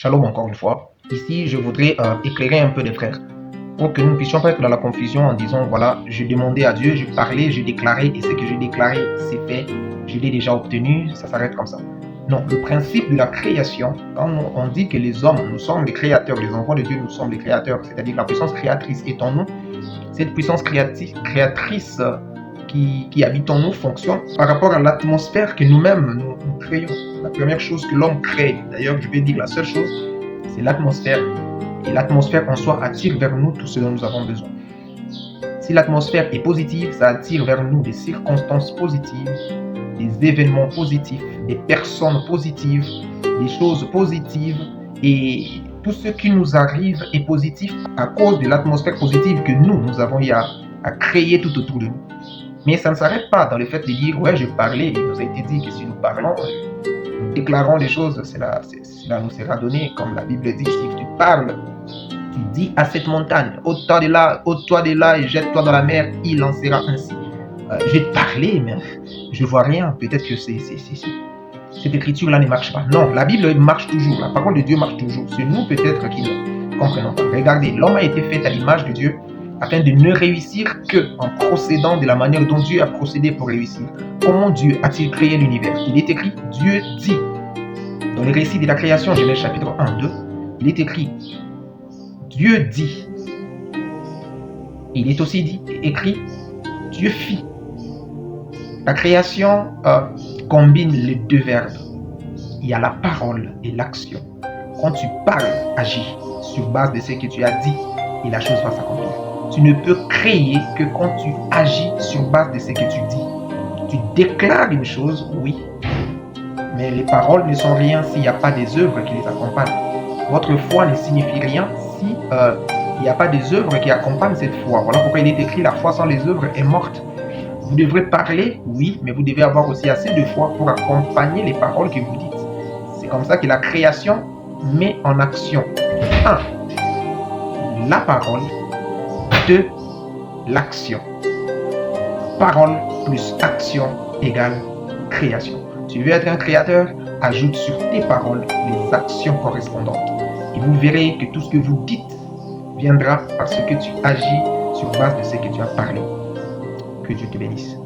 Shalom encore une fois. Ici, je voudrais éclairer un peu les frères pour que nous ne puissions pas être dans la confusion en disant voilà, je demandais à Dieu, je parlais, je déclarais et ce que j'ai déclaré, c'est fait, je l'ai déjà obtenu, ça s'arrête comme ça. Non, le principe de la création, quand on dit que les hommes, nous sommes les créateurs, les enfants de Dieu, nous sommes les créateurs, c'est-à-dire la puissance créatrice est en nous, cette puissance créatrice qui habite en nous fonctionne par rapport à l'atmosphère que nous-mêmes nous créons. La première chose que l'homme crée, d'ailleurs je vais dire la seule chose, c'est l'atmosphère. Et l'atmosphère en soi attire vers nous tout ce dont nous avons besoin. Si l'atmosphère est positive, ça attire vers nous des circonstances positives, des événements positifs, des personnes positives, des choses positives, et tout ce qui nous arrive est positif à cause de l'atmosphère positive que nous avons eu à créer tout autour de nous. Mais ça ne s'arrête pas dans le fait de dire ouais, je parlais, il nous a été dit que si nous parlons, nous déclarons les choses, cela nous sera donné, comme la Bible dit, si tu parles, tu dis à cette montagne, ôte-toi de là et jette-toi dans la mer, il en sera ainsi. J'ai parlé, mais je vois rien. Peut-être que cette écriture-là ne marche pas. Non, la Bible marche toujours, la parole de Dieu marche toujours. C'est nous peut-être qui ne comprenons pas. Regardez, l'homme a été fait à l'image de Dieu afin de ne réussir qu'en procédant de la manière dont Dieu a procédé pour réussir. Comment Dieu a-t-il créé l'univers? Il est écrit, Dieu dit. Dans le récit de la création, Genèse chapitre 1, 2, il est écrit, Dieu dit. Il est aussi dit, écrit, Dieu fit. La création combine les deux verbes. Il y a la parole et l'action. Quand tu parles, agis sur base de ce que tu as dit et la chose va s'accomplir. Tu ne peux créer que quand tu agis sur base de ce que tu dis. Tu déclares une chose, oui, mais les paroles ne sont rien s'il n'y a pas des œuvres qui les accompagnent. Votre foi ne signifie rien si il n'y a pas des œuvres qui accompagnent cette foi. Voilà pourquoi il est écrit la foi sans les œuvres est morte. Vous devrez parler, oui, mais vous devez avoir aussi assez de foi pour accompagner les paroles que vous dites. C'est comme ça que la création met en action 1. La parole, 2. L'action. Parole plus action égale création. Tu veux être un créateur? Ajoute sur tes paroles les actions correspondantes. Et vous verrez que tout ce que vous dites viendra parce que tu agis sur base de ce que tu as parlé. Que Dieu te bénisse.